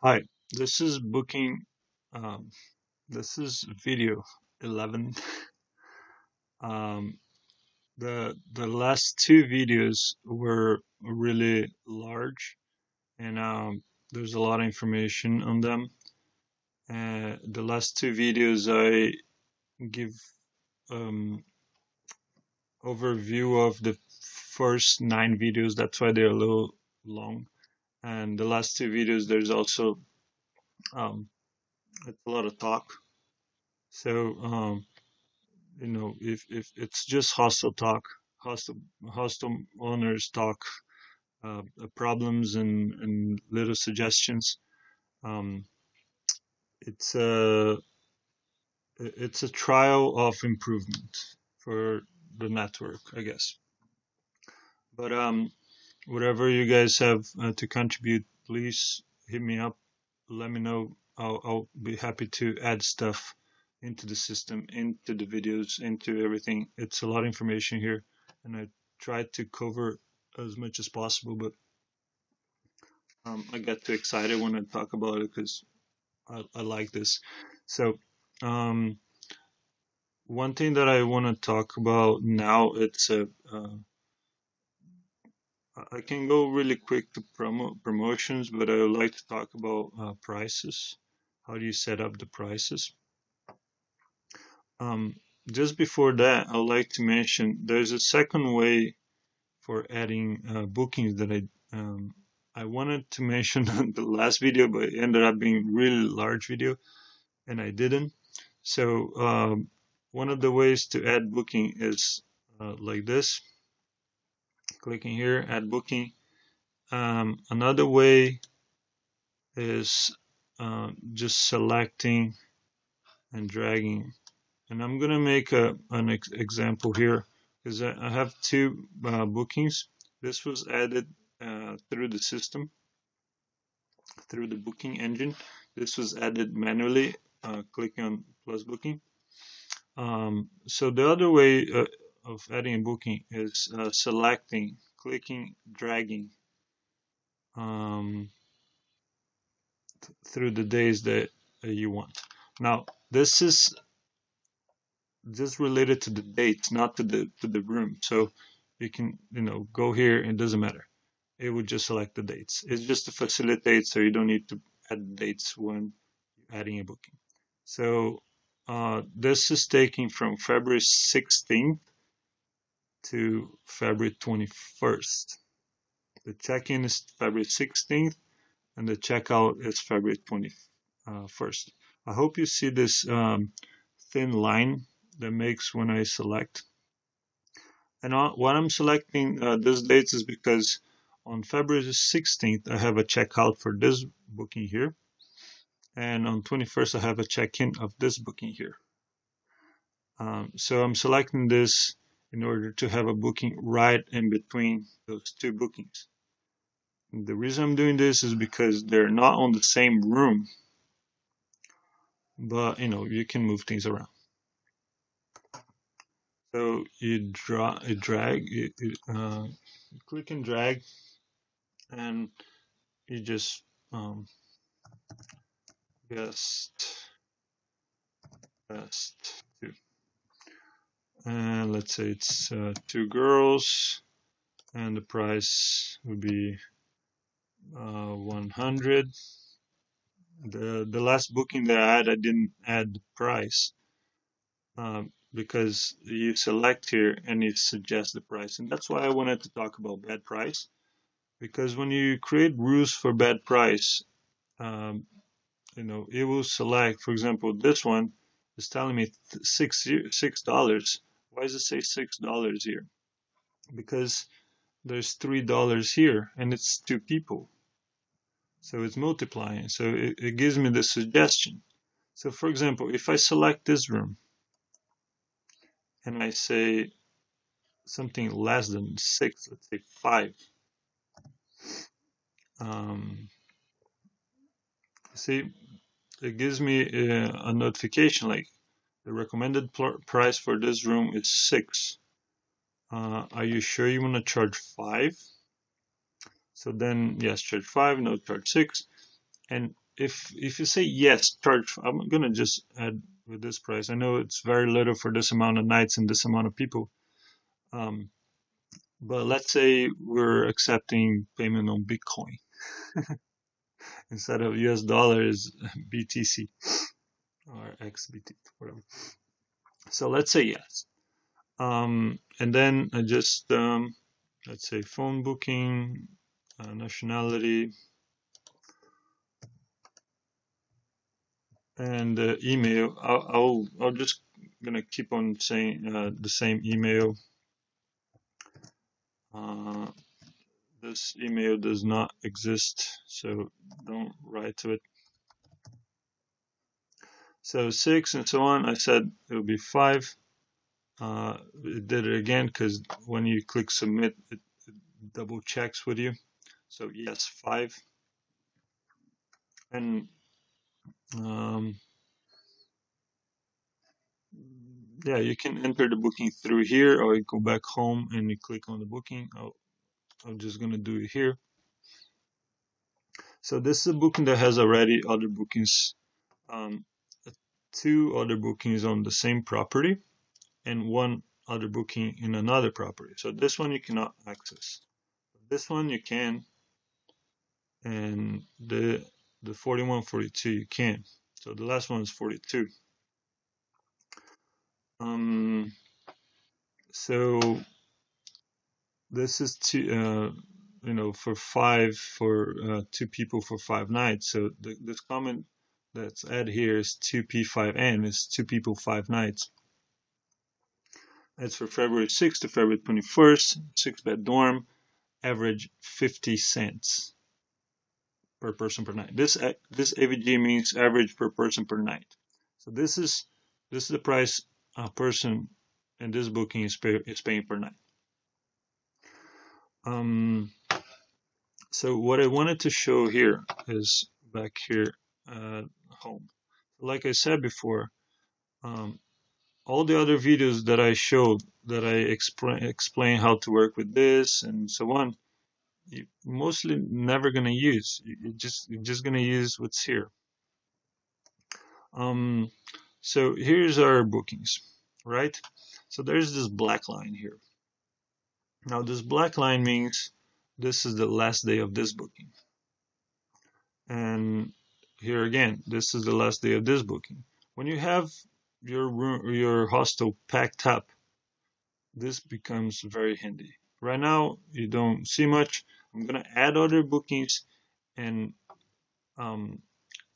Hi, this is booking. Um, this is video 11. Um, the last two videos were really large, and there's a lot of information on them. The last two videos I give um, overview of the first nine videos. That's why they're a little long. And the last two videos, there's also it's a lot of talk. So if it's just hostel talk, hostel owners talk, problems and little suggestions. Um, it's a it's a trial of improvement for the network, I guess. But whatever you guys have to contribute, please hit me up. Let me know. I'll be happy to add stuff into the system, into the videos, into everything. It's a lot of information here, and I try to cover as much as possible. But I get too excited when I talk about it because I like this. So one thing that I want to talk about now, it's a I can go really quick to promotions, but I would like to talk about prices. How do you set up the prices? Um, just before that, I'd like to mention there's a second way for adding bookings that I wanted to mention in the last video, but it ended up being really large video, and I didn't. So one of the ways to add booking is like this, clicking here, add booking. Another way is just selecting and dragging. And I'm gonna make an example here because I have two bookings. This was added through the system, through the booking engine. This was added manually, clicking on plus booking. So the other way of adding a booking is selecting, clicking, dragging um, through the days that you want. Now, this is just related to the dates, not to the room. So you can go here. It doesn't matter. It would just select the dates. It's just to facilitate, so you don't need to add dates when adding a booking. So this is taking from February 16th to February 21st. The check-in is February 16th, and the checkout is February 21st. I hope you see this thin line that makes when I select. And what I'm selecting these dates is because on February 16th, I have a checkout for this booking here. And on 21st, I have a check-in of this booking here. So I'm selecting this in order to have a booking right in between those two bookings. And the reason I'm doing this is because they're not on the same room, but you can move things around. So you drag, you click and drag, and you just guest best two. And let's say it's two girls, and the price would be 100. The last booking that I had, I didn't add the price because you select here and it suggests the price, and that's why I wanted to talk about bad price. Because when you create rules for bad price, um, it will select. For example, this one is telling me $6. Why does it say $6 here? Because there's $3 here, and it's two people, so it's multiplying. So it gives me the suggestion. So for example, if I select this room and I say something less than 6, let's say 5, um, see, it gives me a notification like the recommended price for this room is 6. Are you sure you want to charge 5? So then, yes, charge 5, no, charge 6. And if you say yes, charge. I'm gonna just add with this price. I know it's very little for this amount of nights and this amount of people. Um, but let's say we're accepting payment on Bitcoin instead of US dollars, BTC or XBT, whatever. So let's say yes. And then I just let's say phone booking, nationality, and email. I'll just gonna keep on saying the same email. Uh, this email does not exist, so don't write to it. So 6 and so on. I said it would be 5. It did it again because when you click submit, it double checks with you. So yes, 5. And yeah, you can enter the booking through here, or you go back home and you click on the booking. I'm just gonna do it here. So this is a booking that has already other bookings, um, 2 other bookings on the same property and 1 other booking in another property. So this one you cannot access. This one you can, and the 41, 42 you can. So the last one is 42. So this is for 2 people for 5 nights. So this comment that's add here is 2P5N, is 2 people 5 nights. It's for February 6th to February 21st, 6-bed dorm, average 50 cents per person per night. This AVG means average per person per night. So this is the price a person in this booking is paying per night. So what I wanted to show here is back here at home. Like I said before, all the other videos that I showed, that I explain how to work with this and so on, you're mostly never gonna use. You're just gonna use what's here. So here's our bookings, right? So there's this black line here. Now this black line means this is the last day of this booking. And here again, this is the last day of this booking. When you have your room, your hostel packed up, this becomes very handy. Right now, you don't see much. I'm gonna add other bookings, and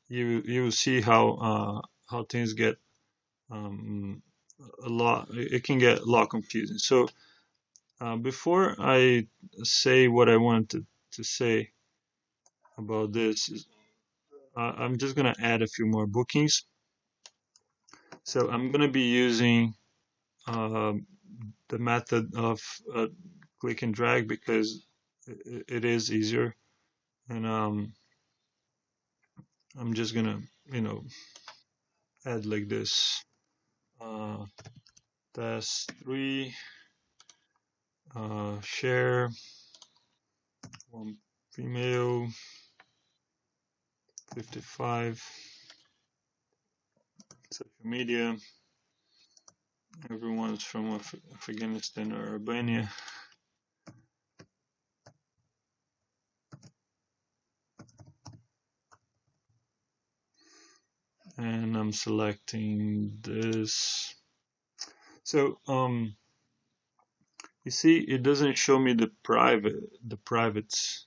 you will see how things get a lot. It can get a lot confusing. So before I say what I wanted to say about this, I'm just gonna add a few more bookings. So I'm gonna be using the method of click and drag because it is easier, and I'm just gonna add like this. Test 3, share, 1 female, 55, social media, everyone's from Afghanistan or Albania. And I'm selecting this. So you see, it doesn't show me the privates.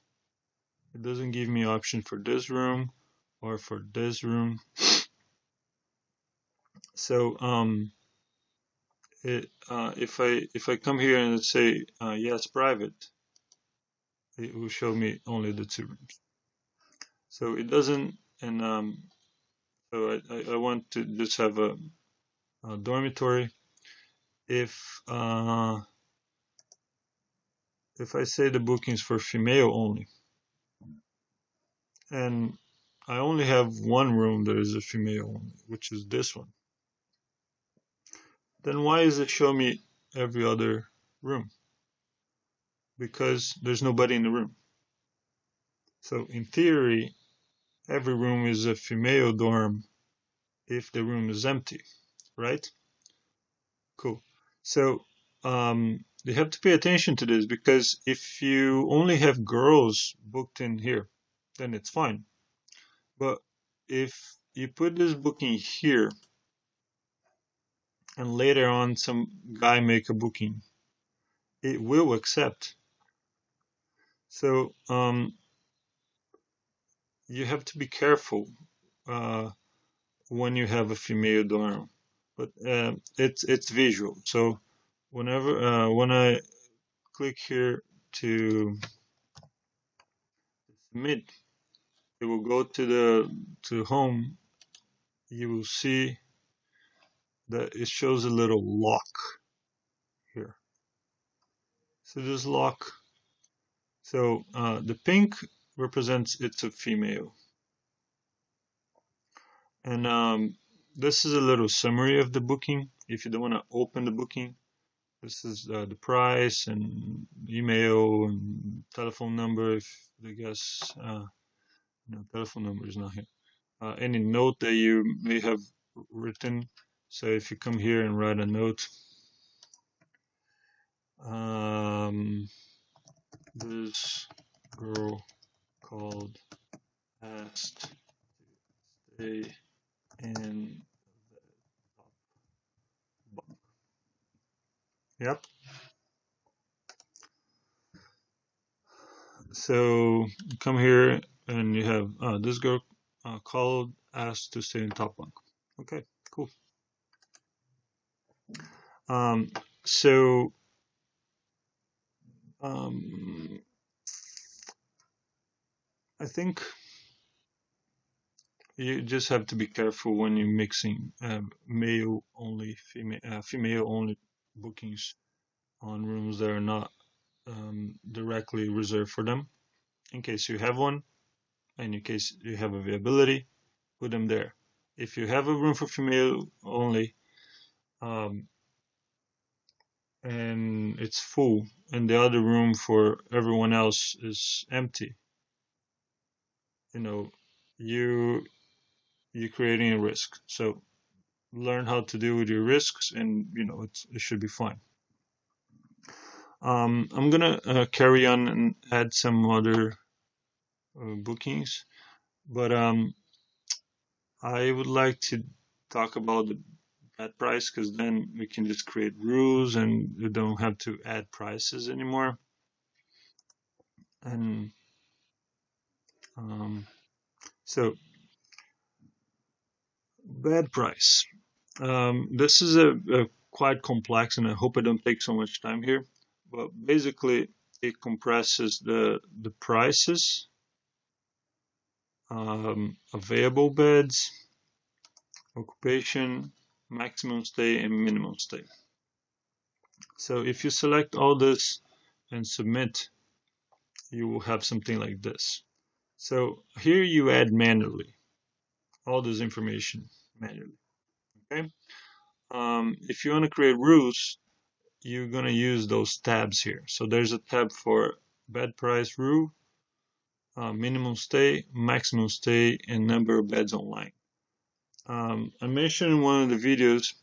It doesn't give me option for this room or for this room. So if I come here and say yes, private, it will show me only the 2 rooms. So it doesn't, and so I want to just have a dormitory. If I say the bookings for female only, and I only have 1 room that is a female only, which is this one, then why is it show me every other room? Because there's nobody in the room. So in theory, every room is a female dorm if the room is empty, right? Cool. So you have to pay attention to this because if you only have girls booked in here, then it's fine. But if you put this booking here and later on some guy make a booking, it will accept. So you have to be careful uh, when you have a female dorm, but it's visual. So whenever when I click here to submit, it will go to the home. You will see that it shows a little lock here. So this lock. So the pink represents it's a female, and this is a little summary of the booking. If you don't want to open the booking, this is the price and email and telephone number. If the guest, no, telephone number is not here. Any note that you may have written. So if you come here and write a note, this girl called, asked to stay in the top bunk. Yep. So you come here and you have this girl called, asked to stay in top bunk. Okay, cool. Um, so I think you just have to be careful when you're mixing male only, female only bookings on rooms that are not directly reserved for them. In case you have one, and in case you have availability, put them there. If you have a room for female only, um, and it's full, and the other room for everyone else is empty, you know, you're creating a risk. So learn how to deal with your risks, and it should be fine. I'm gonna carry on and add some other bookings, but I would like to talk about the bed price because then we can just create rules and you don't have to add prices anymore. And so bed price. This is a quite complex, and I hope I don't take so much time here. But basically, it compresses the prices, available beds, occupation, maximum stay, and minimum stay. So if you select all this and submit, you will have something like this. So here you add manually all this information manually. Okay. If you want to create rules, you're going to use those tabs here. So there's a tab for bed price rule, minimum stay, maximum stay, and number of beds online. I mentioned in one of the videos,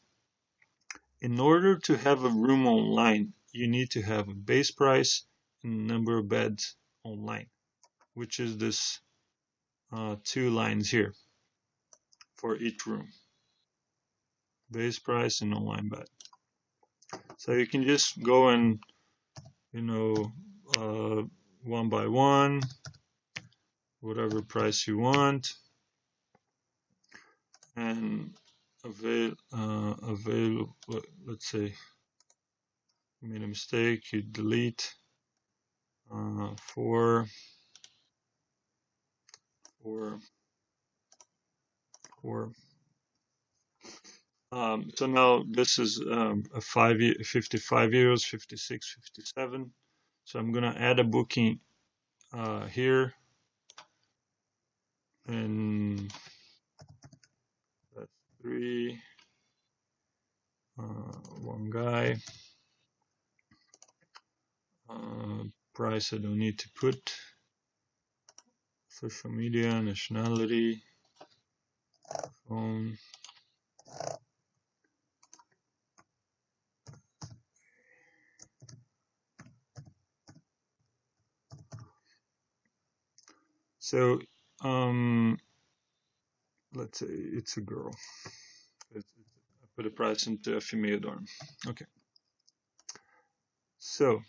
in order to have a room online, you need to have a base price and number of beds online, which is this two lines here for each room. Base price and online bed. So you can just go and, one by one, whatever price you want, and avail. Let's say, made a mistake. You delete four. So now this is a 55 euros, 56, 57. So I'm gonna add a booking here, and that's three. One guy. Price I don't need to put. social media, nationality, phone. So let's say it's a girl. I put a price into a female dorm. Okay. So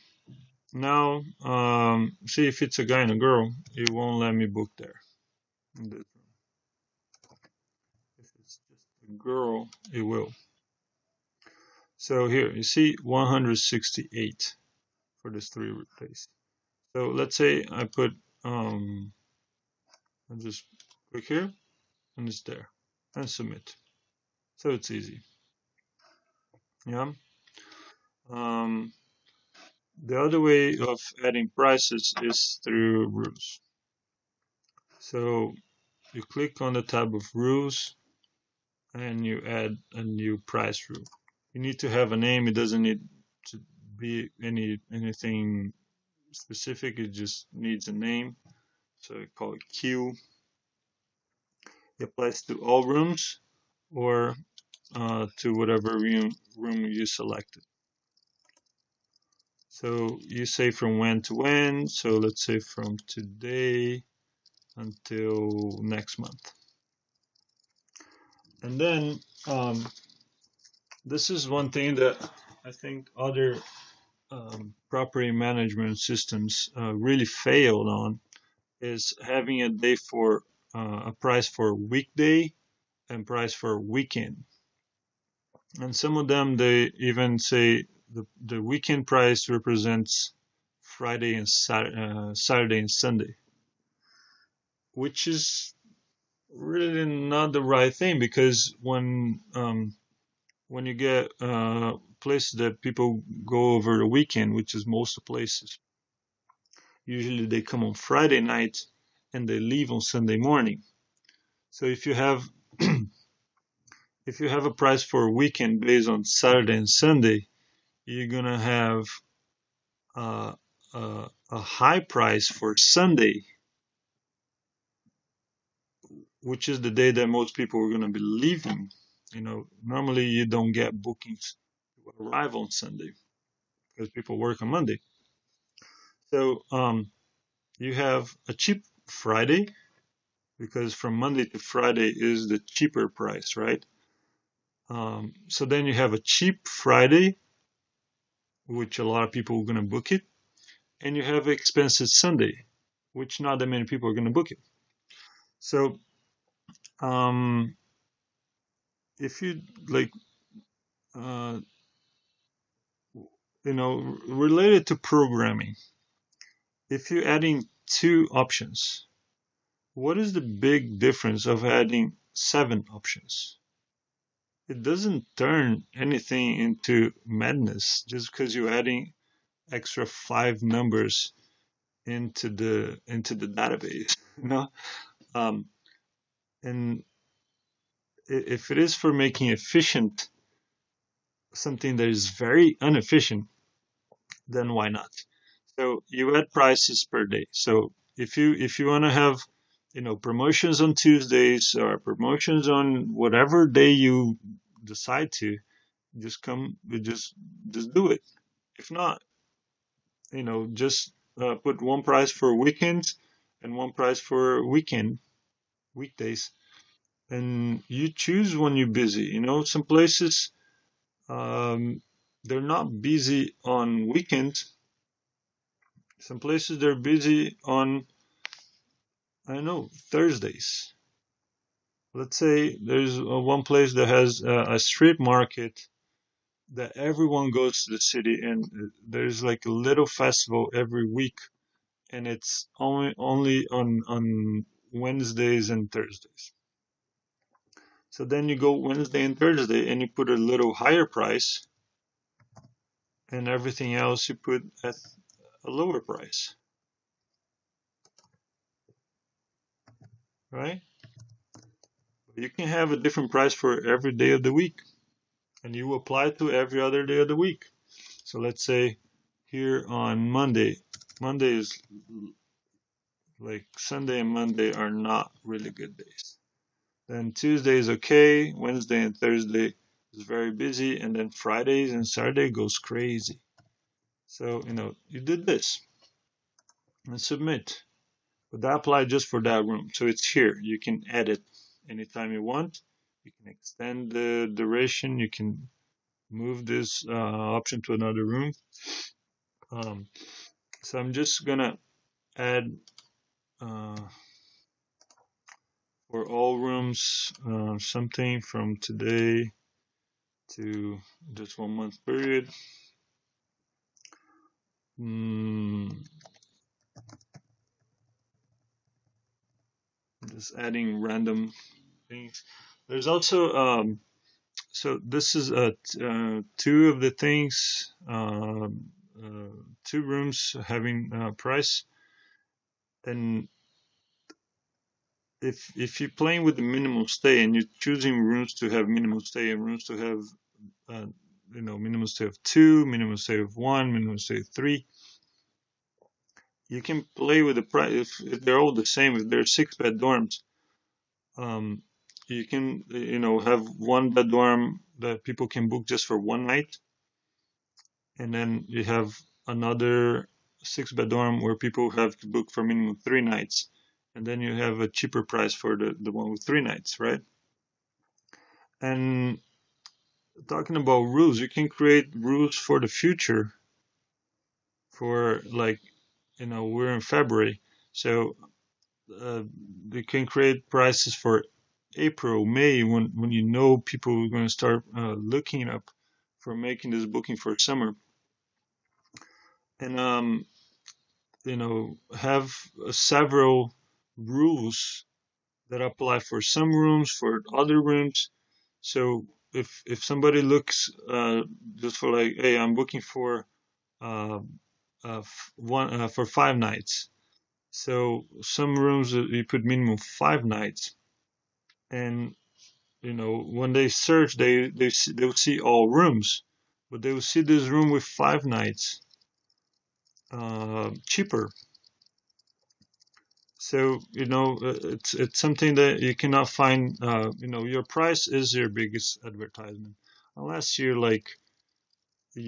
now, see if it's a guy and a girl, it won't let me book there. In this room. If it's just a girl, it will. So here, you see 168 for this 3 days. So let's say I put, I'll just click here, and it's there, and submit. So it's easy. Yeah. The other way of adding prices is through rules. So you click on the tab of rules and you add a new price rule. You need to have a name. It doesn't need to be anything specific. It just needs a name. So I call it Q. It applies to all rooms or to whatever room you selected. So you say from when to when. So let's say from today until next month. And then this is one thing that I think other property management systems really failed on, is having a day for a price for weekday and price for weekend. And some of them, they even say the weekend price represents Friday and Saturday and Sunday, which is really not the right thing, because when you get places that people go over the weekend, which is most of the places, usually they come on Friday night and they leave on Sunday morning. So if you have if you have a price for a weekend based on Saturday and Sunday, you're gonna have uh, a high price for Sunday, which is the day that most people are gonna be leaving. Normally you don't get bookings to arrive on Sunday because people work on Monday. So you have a cheap Friday, because from Monday to Friday is the cheaper price, right? So then you have a cheap Friday, which a lot of people are going to book it, and you have expensive Sunday, which not that many people are going to book it. So um, if you like, uh, related to programming, if you're adding 2 options, what is the big difference of adding 7 options? It doesn't turn anything into madness just because you're adding extra 5 numbers into the database. Um, and if it is for making efficient something that is very inefficient, then why not? So you add prices per day. So if you want to have promotions on Tuesdays or promotions on whatever day you decide to, just do it. If not, just put one price for weekends and one price for weekdays, and you choose when you're busy. Some places, um, they're not busy on weekends. Some places they're busy on, I don't know, Thursdays. Let's say there's one place that has a street market that everyone goes to the city, and there's like a little festival every week, and it's only on Wednesdays and Thursdays. So then you go Wednesday and Thursday and you put a little higher price, and everything else you put at a lower price, right? You can have a different price for every day of the week, and you apply it to every other day of the week. So let's say here on Monday is like Sunday and Monday are not really good days. Then Tuesday is okay. Wednesday and Thursday is very busy, and then Fridays and Saturday goes crazy. So you did this and submit. But that applies just for that room. So it's here. You can edit anytime you want. You can extend the duration. You can move this option to another room. Um, so I'm just gonna add uh, for all rooms something from today to just 1 month period. Just adding random things. There's also so this is two of the things, two rooms having price, and if you're playing with the minimum stay and you're choosing rooms to have minimum stay and rooms to have uh, minimum stay of 2, minimum stay of 1, minimum stay of 3, you can play with the price if they're all the same. If they're 6-bed dorms, um, you can have 1-bed dorm that people can book just for 1 night, and then you have another 6-bed dorm where people have to book for minimum 3 nights, and then you have a cheaper price for the one with 3 nights, right? And talking about rules, you can create rules for the future. For like, we're in February, so you can create prices for April, May, when people are going to start looking up for making this booking for summer, and have several rules that apply for some rooms, for other rooms. So if somebody looks just for like, hey, I'm booking for uh, one for 5 nights. So some rooms you put minimum 5 nights, and when they search, they'll see all rooms, but they will see this room with 5 nights cheaper. So it's something that you cannot find. Your price is your biggest advertisement, unless you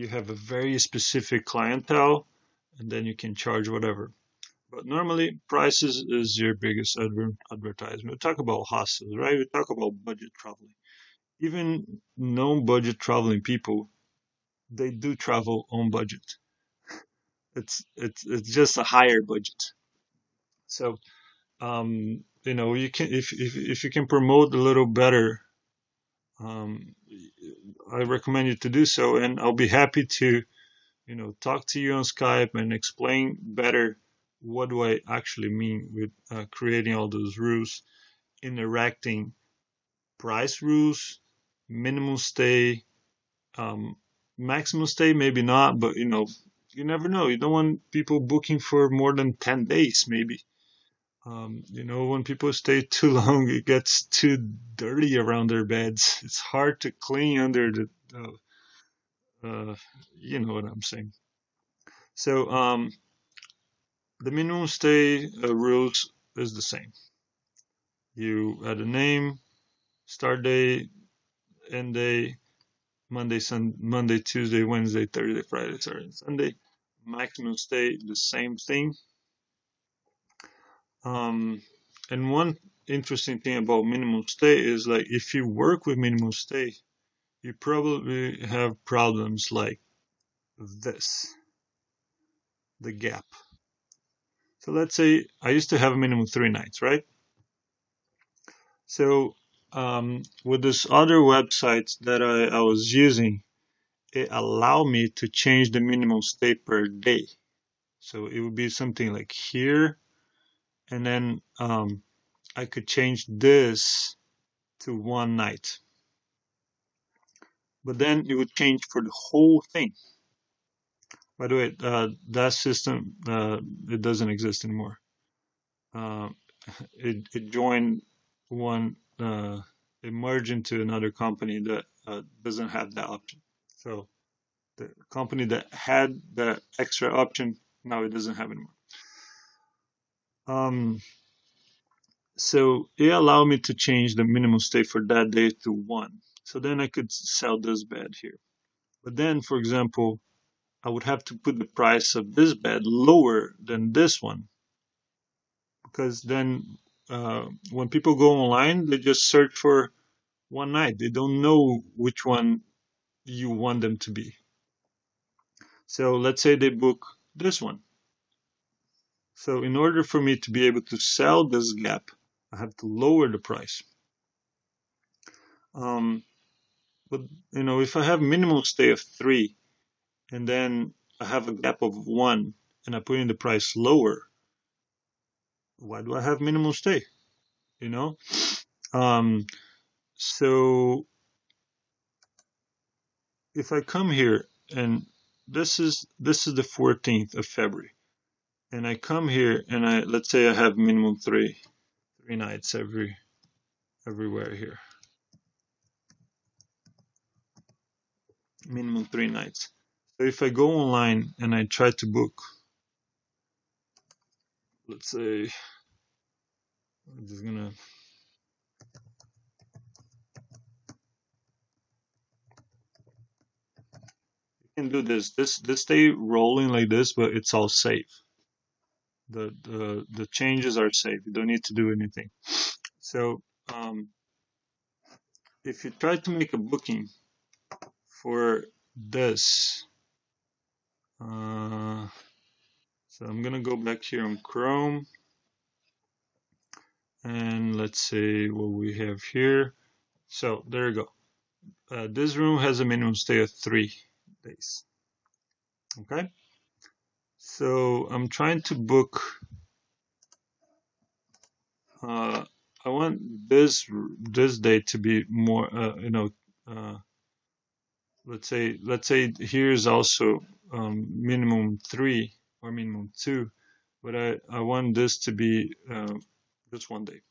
have a very specific clientele, and then you can charge whatever. But normally, prices is your biggest advertisement. We talk about hostels, right? We talk about budget traveling. Even non-budget traveling people, they do travel on budget. It's just a higher budget. So you can if you can promote a little better, um, I recommend you to do so, and I'll be happy to talk to you on Skype and explain better what do I actually mean with creating all those rules, interacting price rules, minimum stay, um, maximum stay, maybe not, but you never know. You don't want people booking for more than 10 days, maybe. When people stay too long, it gets too dirty around their beds. It's hard to clean under you know what I'm saying. So, the minimum stay rules is the same. You add a name, start day, end day, Monday, Tuesday, Wednesday, Thursday, Friday, Saturday, Sunday. Maximum stay, the same thing. Um, and one interesting thing about minimum stay is, like, if you work with minimum stay, you probably have problems like this, the gap. So let's say I used to have a minimum 3 nights, right? So with this other websites that I was using, it allowed me to change the minimum stay per day. So it would be something like here, and then I could change this to 1 night. But then it would change for the whole thing. By the way, that system it doesn't exist anymore. Uh, it joined one, it merged into another company that doesn't have that option. So the company that had the extra option, now it doesn't have anymore. Um, so it allowed me to change the minimum stay for that day to 1. So then I could sell this bed here. But then, for example, I would have to put the price of this bed lower than this one, because then when people go online, they just search for one night. They don't know which one you want them to be. So let's say they book this one. So in order for me to be able to sell this gap, I have to lower the price. Um, but if I have minimum stay of 3 and then I have a gap of 1 and I put in the price lower, why do I have minimum stay? You know? Um, so if I come here and this is the 14th of February, and I come here and let's say I have minimum three nights everywhere here, minimum 3 nights. So if I go online and I try to book, let's say I'm just gonna you can do this stay rolling like this, but it's all safe. The changes are safe. You don't need to do anything. So um, if you try to make a booking for this, so I'm gonna go back here on Chrome, and let's say what we have here. So there you go. This room has a minimum stay of 3 days. Okay. So I'm trying to book. Uh, I want this day to be more. Uh, let's say here's also minimum 3 or minimum 2, but I want this to be just one day.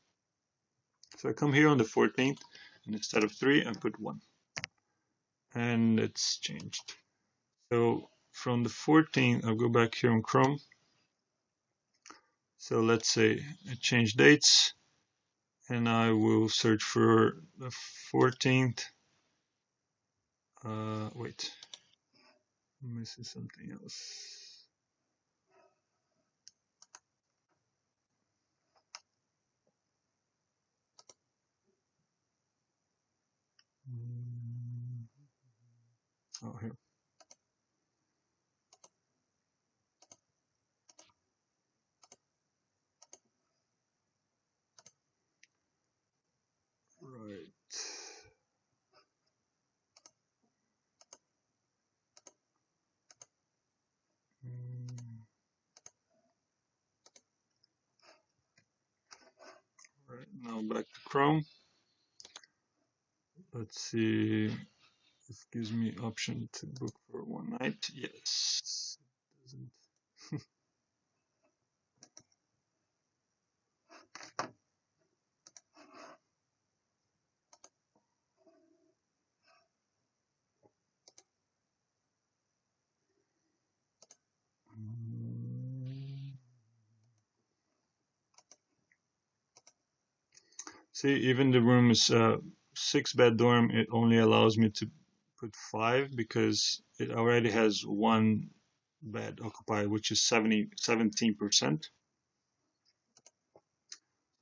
So I come here on the 14th, and instead of 3, I put 1, and it's changed. So from the 14th, I'll go back here on Chrome. So let's say I change dates, and I will search for the 14th. Wait, I'm missing something else. Oh, here. Right. Right, now back to Chrome. Let's see. This gives me option to book for one night. Yes. Doesn't. See, even the room is 6-bed dorm. It only allows me to put 5 because it already has 1 bed occupied, which is 17%.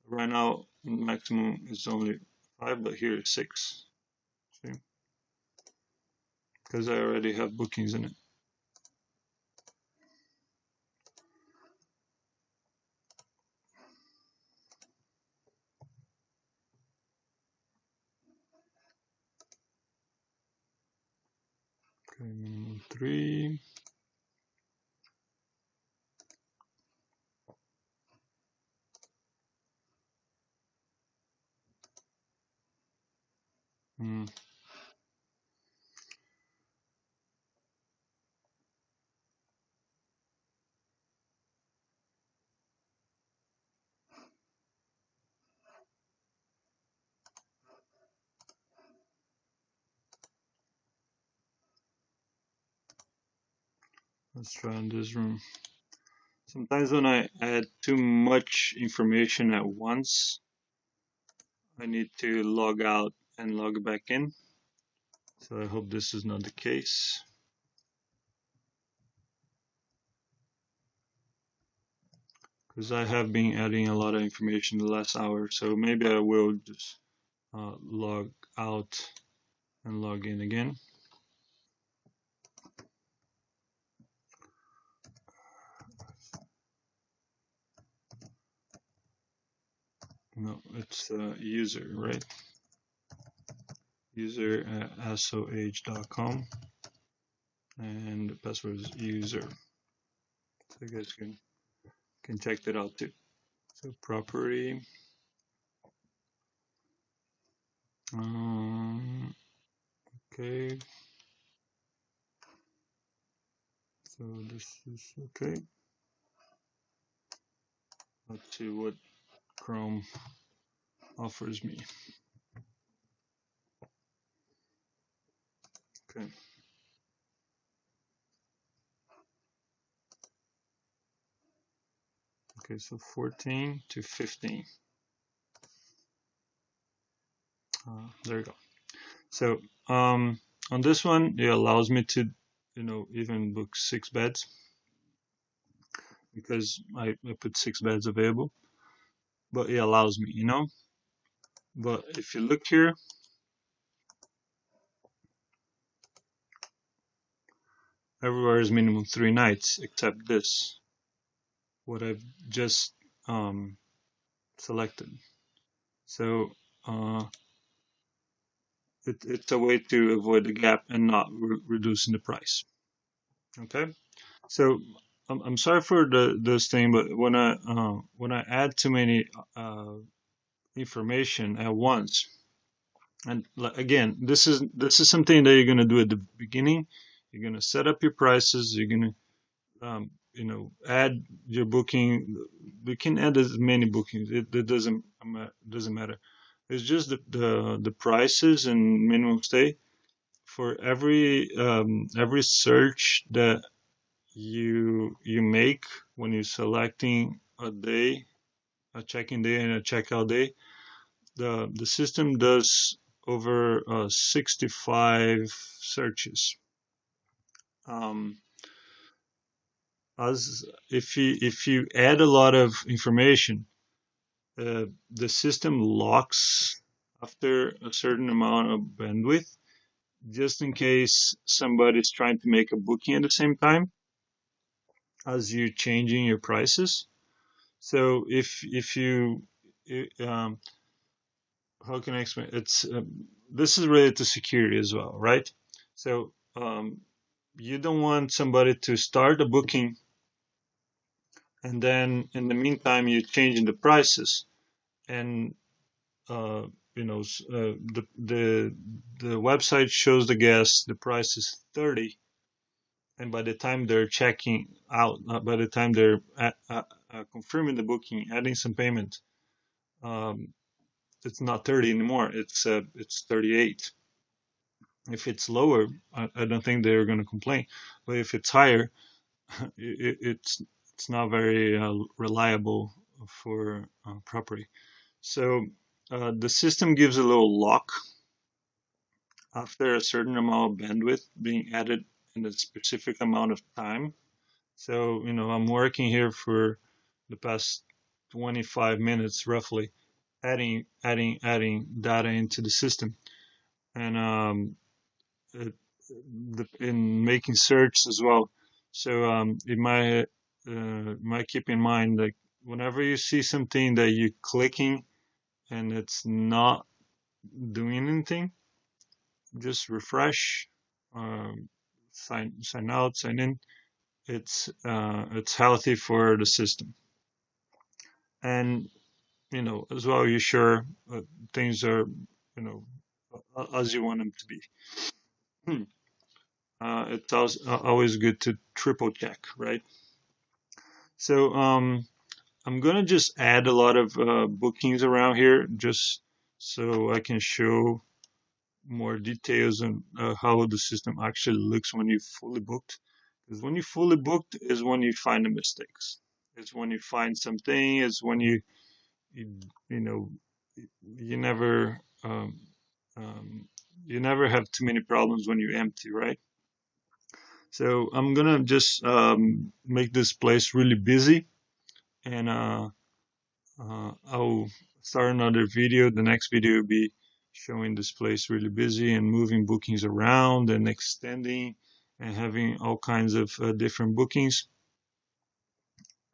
Right now, maximum is only 5, but here it's 6. See, because I already have bookings in it. Okay, minimum 3. Let's try in this room. Sometimes when I add too much information at once, I need to log out and log back in. So I hope this is not the case. Because I have been adding a lot of information the last hour, so maybe I will just log out and log in again. No, it's user, right? User at soh.com, and the password is user. So you guys can check that out too. So property. Okay. So this is okay. Let's see what Chrome offers me. Okay. Okay, so 14 to 15. There you go. So on this one, it allows me to, even book 6 beds because I put 6 beds available. But it allows me. But if you look here, everywhere is minimum 3 nights except this, what I've just selected. So it's a way to avoid the gap and not reducing the price. Okay, so I'm sorry for this thing, but when I add too many information at once, and again, this is something that you're gonna do at the beginning. You're gonna set up your prices. You're gonna add your booking. We can add as many bookings. It doesn't matter. It's just the prices and minimum stay for every search that you make when you're selecting a day, a check-in day and a checkout day. The system does over 65 searches. As if you add a lot of information, the system locks after a certain amount of bandwidth, just in case somebody's trying to make a booking at the same time as you changing your prices. So if you, how can I explain? It's this is related to security as well, right? So you don't want somebody to start a booking and then in the meantime you're changing the prices, and uh, the website shows the guests the price is 30, and by the time they're checking out, by the time they're confirming the booking, adding some payment, um, it's not 30 anymore. It's 38. If it's lower, I don't think they're going to complain. But if it's higher, it's not very reliable for property. So the system gives a little lock after a certain amount of bandwidth being added in a specific amount of time. So I'm working here for the past 25 minutes roughly, adding data into the system, and in making search as well. So it might keep in mind, like, whenever you see something that you're clicking and it's not doing anything, just refresh, sign out, sign in. It's healthy for the system, and as well, you're sure things are as you want them to be. It's always good to triple check, right? So I'm gonna just add a lot of bookings around here, just so I can show more details on how the system actually looks when you're fully booked. Because when you're fully booked is when you find the mistakes. It's when you find something. It's when you, you know, you never um, you never have too many problems when you're empty, right? So I'm gonna just make this place really busy, and I'll start another video. The next video will be showing this place really busy and moving bookings around and extending and having all kinds of different bookings.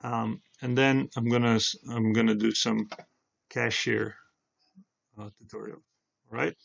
And then I'm gonna do some cashier tutorial. All right.